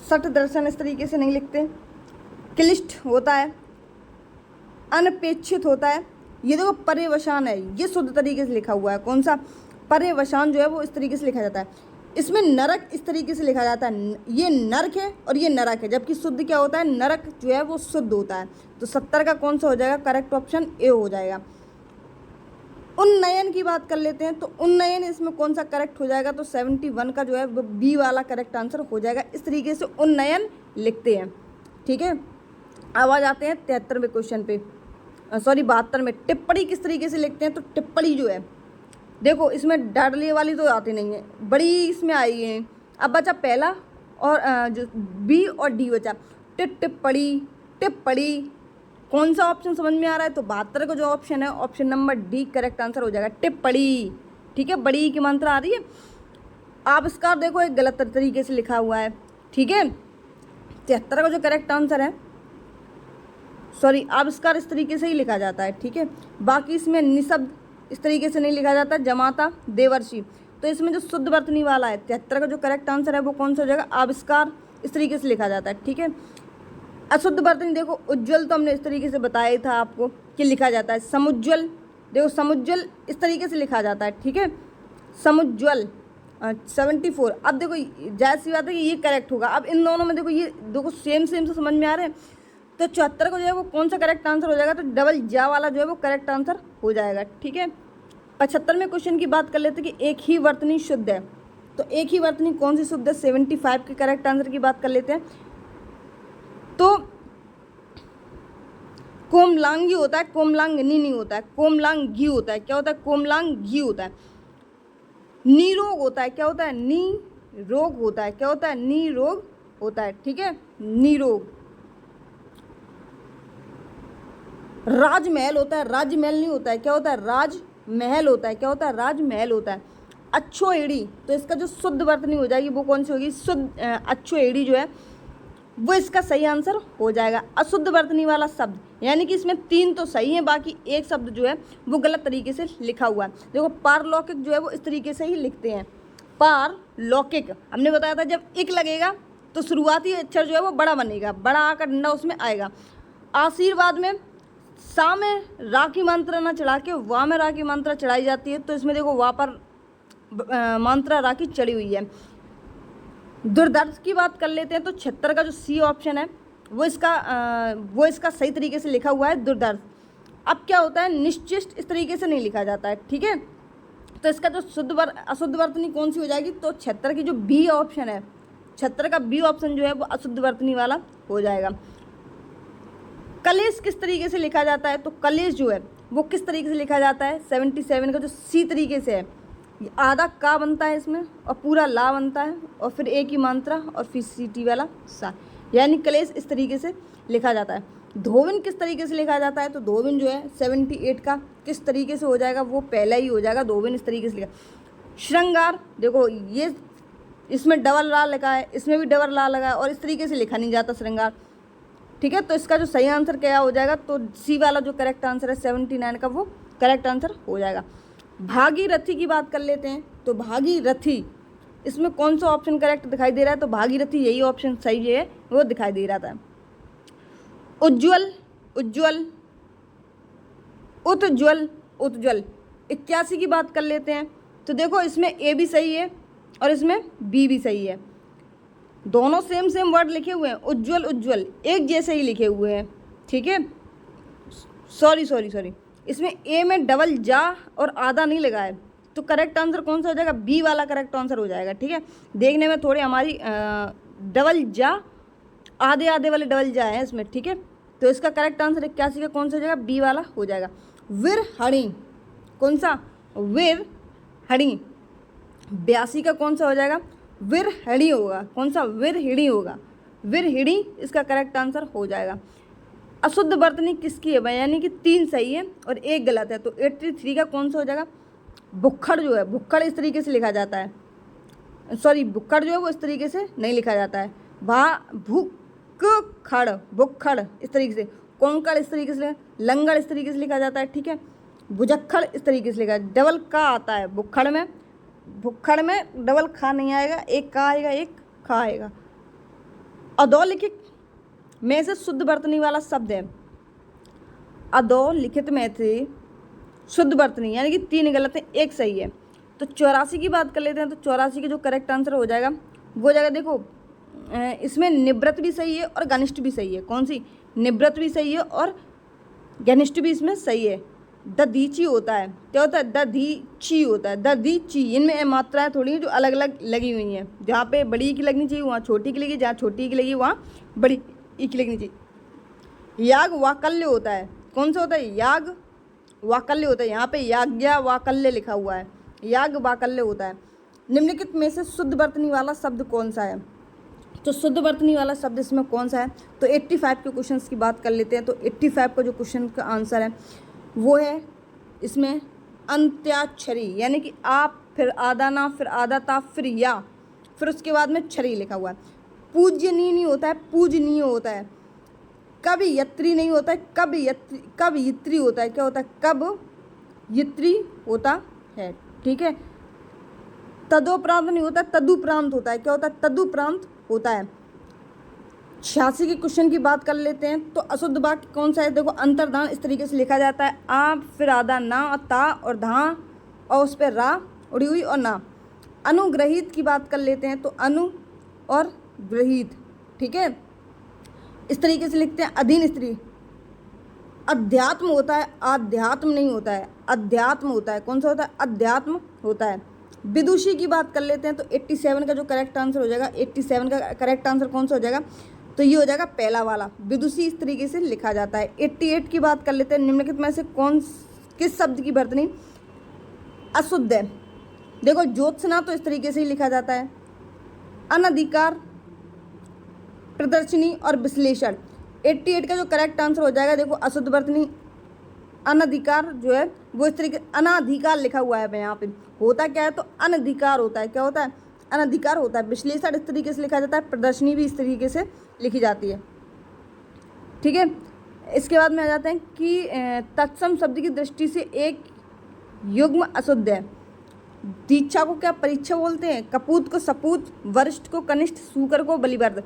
सठ दर्शन, इस तरीके से नहीं लिखते। क्लिष्ट होता है, अनपेक्षित होता है। ये देखो पर्यवसान है, ये शुद्ध तरीके से लिखा हुआ है। कौन सा? पर्यवसान जो है वो इस तरीके से लिखा जाता है। इसमें नरक इस तरीके से लिखा जाता है, ये नरक है और ये नरक है, जबकि शुद्ध क्या होता है? नरक जो है वो शुद्ध होता है। तो 70 का कौन सा हो जाएगा करेक्ट ऑप्शन? ए हो जाएगा। उन्नयन की बात कर लेते हैं, तो उन्नयन इसमें कौन सा करेक्ट हो जाएगा? तो 71 का जो है वो बी वाला करेक्ट आंसर हो जाएगा। इस तरीके से उन्नयन लिखते हैं। ठीक है, अब आ जाते हैं 73वें क्वेश्चन पे, सॉरी 72 में। टिप्पणी किस तरीके से लिखते हैं? तो टिप्पणी जो है, देखो इसमें डाडली वाली तो आती नहीं है, बड़ी इसमें आई है। अब बचा पहला और जो बी और डी बचा। टिप्पणी, टिप्पणी, कौन सा ऑप्शन समझ में आ रहा है? तो 72 का जो ऑप्शन है, option number D correct answer हो जाएगा, टिप्पणी। ठीक है, बड़ी की मात्रा आ रही है। आविष्कार देखो एक गलत तरीके से लिखा हुआ है। ठीक है, 73 का जो करेक्ट आंसर है, सॉरी आविष्कार इस तरीके से ही लिखा जाता है। ठीक है, बाकी इसमें निशब्द इस तरीके से नहीं लिखा जाता, जमाता, देवर्षि। तो इसमें जो शुद्ध वर्तनी वाला है 73 का जो करेक्ट आंसर है वो कौन सा हो जाएगा? आविष्कार इस तरीके से लिखा जाता है। ठीक है, अशुद्ध वर्तनी देखो उज्ज्वल तो हमने इस तरीके से बताया था आपको कि लिखा जाता है। समुज्ज्वल, देखो समुज्ज्वल इस तरीके से लिखा जाता है। ठीक है, समुज्ज्वल 74। अब देखो जाहिर सी बात है कि ये करेक्ट होगा। अब इन दोनों में देखो ये देखो सेम से समझ में आ रहे हैं। तो 74 को जो है वो कौन सा करेक्ट आंसर हो जाएगा? तो डबल जा वाला जो है वो करेक्ट आंसर हो जाएगा। ठीक है, 75वें क्वेश्चन की बात कर लेते हैं कि एक ही वर्तनी शुद्ध है। तो एक ही वर्तनी कौन सी शुद्ध है? 75 के करेक्ट आंसर की बात कर लेते हैं। तो कोमलांगी होता है, कोमलांगिनी नहीं होता है, कोमलांगी होता है। क्या होता है? कोमलांगी होता है। निरोग होता है, क्या होता है? निरोग होता है। क्या होता है? निरोग होता है। ठीक है, निरोग। राजमहल होता है, राजमहल नहीं होता है। क्या होता है? राजमहल होता है। क्या होता है? राजमहल होता है। अच्छो एड़ी, तो इसका जो शुद्ध वर्तनी हो जाएगी वो कौन सी होगी? शुद्ध अच्छो एड़ी जो है वो इसका सही आंसर हो जाएगा। अशुद्ध वर्तनी वाला शब्द, यानी कि इसमें 3 तो सही है, बाकी एक शब्द जो है वो गलत तरीके से लिखा हुआ है। देखो पारलौकिक जो है वो इस तरीके से ही लिखते हैं, पारलौकिक। हमने बताया था जब इक लगेगा तो शुरुआती अक्षर जो है वो बड़ा बनेगा, बड़ा आकर डंडा उसमें आएगा। आशीर्वाद में सा में रा की मात्रा ना चढ़ा के वा में रा की मात्रा चढ़ाई जाती है, तो इसमें देखो वा पर मात्रा रा की चढ़ी हुई है। दुर्दर्श की बात कर लेते हैं तो 76 का जो सी ऑप्शन है वो इसका सही तरीके से लिखा हुआ है, दुर्दर्श। अब क्या होता है? निश्चित इस तरीके से नहीं लिखा जाता है। ठीक है, तो इसका जो अशुद्ध वर्तनी कौन सी हो जाएगी? तो 76 की जो बी ऑप्शन है, 76 का बी ऑप्शन जो है वो अशुद्ध वर्तनी वाला हो जाएगा। कलेश किस तरीके से लिखा जाता है? तो कलेश जो है वो किस तरीके से लिखा जाता है? 77 का जो सी तरीके से है, आधा का बनता है इसमें और पूरा ला बनता है और फिर एक ही मात्रा और फिर सीटी वाला सा, यानी कलेश इस तरीके से लिखा जाता है। धोबिन किस तरीके से लिखा जाता है? तो धोबिन जो है 78 का किस तरीके से हो जाएगा? वो पहला ही हो जाएगा, धोबिन इस तरीके से लिखा। श्रृंगार देखो ये इसमें डबल ला लगा है, इसमें भी डबल ला लगा है और इस तरीके से लिखा नहीं जाता श्रृंगार। ठीक है, तो इसका जो सही आंसर क्या हो जाएगा? तो सी वाला जो करेक्ट आंसर है 79 का वो करेक्ट आंसर हो जाएगा। भागीरथी की बात कर लेते हैं तो भागीरथी, इसमें कौन सा ऑप्शन करेक्ट दिखाई दे रहा है? तो भागीरथी यही ऑप्शन सही है, वो दिखाई दे रहा था। उज्ज्वल, उज्ज्वल, उत्ज्वल, उज्ज्वल। 81 की बात कर लेते हैं तो देखो इसमें ए भी सही है और इसमें बी भी सही है, दोनों सेम वर्ड लिखे हुए हैं। उज्ज्वल, उज्ज्वल एक जैसे ही लिखे हुए हैं। ठीक है, सॉरी, इसमें ए में डबल जा और आधा नहीं लगा है, तो करेक्ट आंसर कौन सा हो जाएगा? बी वाला करेक्ट आंसर हो जाएगा। ठीक है, देखने में थोड़ी हमारी डबल जा, आधे आधे वाले डबल जा है इसमें। ठीक है, तो इसका करेक्ट आंसर 81 का कौन सा हो जाएगा? बी वाला हो जाएगा। वीर हणी, कौन सा? वीर हणी। 82 का कौन सा हो जाएगा? वीर हणी होगा। कौन सा? वीर हिणी होगा, वीर हिणी इसका करेक्ट आंसर हो जाएगा। अशुद्ध वर्तनी किसकी है? यानी कि 3 सही है और 1 गलत है, तो 83 का कौन सा हो जाएगा? भुक्खड़ जो है, भुक्खड़ इस तरीके से लिखा जाता है, सॉरी भुक्खड़ जो है वो इस तरीके से नहीं लिखा जाता है। भुक्खड़, भुक्खड़ इस तरीके से, कोंकड़ इस तरीके से, लंगड़ इस तरीके से लिखा जाता है। ठीक है, भुजक्खड़ इस तरीके से लिखा है, डबल का आता है भुक्खड़ में, भुक्खड़ में डबल खा नहीं आएगा, एक का आएगा एक खा आएगा। अधोलिखित में से शुद्ध वर्तनी वाला शब्द है, अधोलिखित में से शुद्ध वर्तनी, यानी कि 3 गलत है 1 सही है। तो 84 की बात कर लेते हैं तो 84 के जो करेक्ट आंसर हो जाएगा वो जाएगा, देखो इसमें निवृत्त भी सही है और घनिष्ठ भी सही है। कौन सी? निवृत्त भी सही है और घनिष्ठ भी इसमें सही है। दधीची होता है, क्या होता है? दधीची होता है, दधीची। इनमें मात्राएं थोड़ी जो अलग अलग लगी हुई हैं, जहाँ पे बड़ी की लगनी चाहिए वहाँ छोटी की लगी, जहाँ छोटी की लगी वहाँ बड़ी की लगनी चाहिए। याग वाकल्य होता है। कौन सा होता है? याग वाकल्य होता है। यहाँ पे याज्ञा वाकल्य लिखा हुआ है, याग वाकल्य होता है। निम्नलिखित में से शुद्ध वर्तनी वाला शब्द कौन सा है? तो शुद्ध वर्तनी वाला शब्द इसमें कौन सा है? तो 85 के क्वेश्चंस की बात कर लेते हैं। तो 85 का जो क्वेश्चन का आंसर है वो है इसमें अंत्याक्षरी, यानी कि आप, फिर आधा ना, फिर आधा ता, फिर या, फिर उसके बाद में छरी लिखा हुआ है। पूज्यनीय नहीं होता है, पूजनीय होता है। कब यत्री नहीं होता है, कब यत्री होता है। क्या होता है? कब यत्री होता है। ठीक है। तदोपरांत नहीं होता, तदुपरांत होता है। क्या होता है? तदुपरांत होता है। 86 के क्वेश्चन की बात कर लेते हैं। तो अशुद्ध वाक्य कौन सा है? देखो, अंतर्धान इस तरीके से लिखा जाता है, आप, फिर आधा ना और ता और धा और उस पर रा उड़ी हुई और ना। अनुग्रहित की बात कर लेते हैं। तो अनु और ग्रहित। ठीक है, इस तरीके से लिखते हैं। अधीन स्त्री। अध्यात्म होता है, आध्यात्म नहीं होता है, अध्यात्म होता है। कौन सा होता है? अध्यात्म होता है। विदुषी की बात कर लेते हैं। तो 87 का जो करेक्ट आंसर हो जाएगा, 87 का करेक्ट आंसर कौन सा हो जाएगा? तो ये हो जाएगा पहला वाला, विदुषी इस तरीके से लिखा जाता है। 88 की बात कर लेते हैं। निम्नलिखित में से किस शब्द की वर्तनी अशुद्ध है? देखो, ज्योत्सना तो इस तरीके से ही लिखा जाता है। अनधिकार, प्रदर्शनी और विश्लेषण। 88 का जो करेक्ट आंसर हो जाएगा, देखो, अशुद्ध वर्तनी अनधिकार जो है वो इस तरीके, अनाधिकार लिखा हुआ है यहाँ पे। होता क्या है? तो अनधिकार होता है। क्या होता है? अनधिकार होता है। विश्लेषण इस तरीके से लिखा जाता है, प्रदर्शनी भी इस तरीके से लिखी जाती है। ठीक है, इसके बाद में आ जाते हैं कि तत्सम शब्द की दृष्टि से एक युग्म अशुद्ध है। दीक्षा को क्या परीक्षा बोलते हैं? कपूत को सपूत, वरिष्ठ को कनिष्ठ, सूकर को बलिवर्द।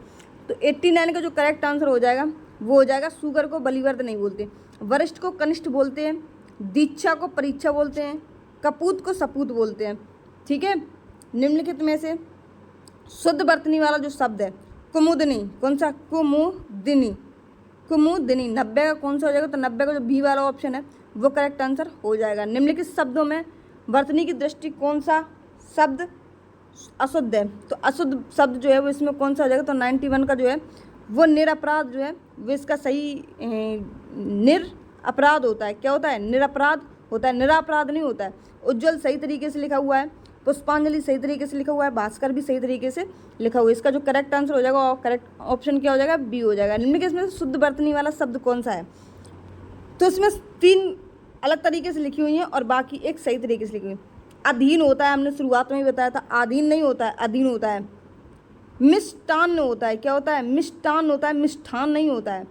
तो 89 का जो करेक्ट आंसर हो जाएगा वो हो जाएगा, सूकर को बलिवर्द नहीं बोलते, वरिष्ठ को कनिष्ठ बोलते हैं, दीक्षा को परीक्षा बोलते हैं, कपूत को सपूत बोलते हैं। ठीक है। निम्नलिखित में से शुद्ध वर्तनी वाला जो शब्द है कुमुदनी, कौन सा? कुमुदिनी, कुमुदिनी। 90 का कौन सा हो जाएगा? तो 90 का जो बी वाला ऑप्शन है वो करेक्ट आंसर हो जाएगा। निम्नलिखित शब्दों में वर्तनी की दृष्टि कौन सा शब्द अशुद्ध है? तो अशुद्ध शब्द जो है वो इसमें कौन सा हो जाएगा? तो 91 का जो है वो निरपराध जो है वो इसका सही निरपराध होता है। क्या होता है? निरपराध होता है, निरापराध नहीं होता है। उज्ज्वल सही तरीके से लिखा हुआ है, पुष्पांजलि सही तरीके से लिखा हुआ है, भास्कर भी सही तरीके से लिखा हुआ है। इसका जो करेक्ट आंसर हो जाएगा और करेक्ट ऑप्शन क्या हो जाएगा? बी हो जाएगा। निम्नलिखित में शुद्ध वर्तनी वाला शब्द कौन सा है? तो इसमें 3 अलग तरीके से लिखी हुई हैं और बाकी एक सही तरीके से लिखी हुई है। अधीन होता है, हमने शुरुआत में ही बताया था, अधीन नहीं होता है, अधीन होता है। मिष्टान्न होता है। क्या होता है? मिष्टान्न होता है, मिष्ठान नहीं होता है।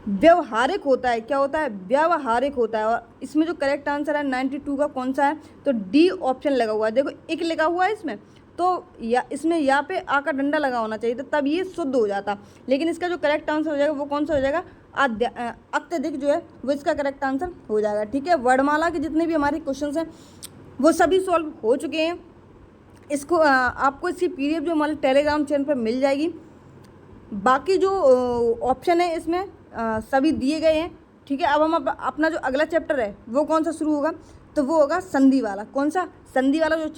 व्यवहारिक होता है। क्या होता है? व्यवहारिक होता है। और इसमें जो करेक्ट आंसर है 92 का कौन सा है? तो डी ऑप्शन लगा हुआ है। देखो, एक लगा हुआ है इसमें, तो या इसमें यहाँ पे आका डंडा लगा होना चाहिए, तो तब ये शुद्ध हो जाता। लेकिन इसका जो करेक्ट आंसर हो जाएगा वो कौन सा हो जाएगा? अत्यधिक जो है वो इसका करेक्ट आंसर हो जाएगा। ठीक है। वर्णमाला के जितने भी हमारे क्वेश्चन हैं वो सभी सॉल्व हो चुके हैं। इसको आपको इसकी PDF जो हमारे टेलीग्राम चैनल पर मिल जाएगी। बाकी जो ऑप्शन है इसमें सभी दिए गए हैं। ठीक है। अब हम अपना जो अगला चैप्टर है वो कौन सा शुरू होगा? तो वो होगा संधि वाला। कौन सा? संधि वाला जो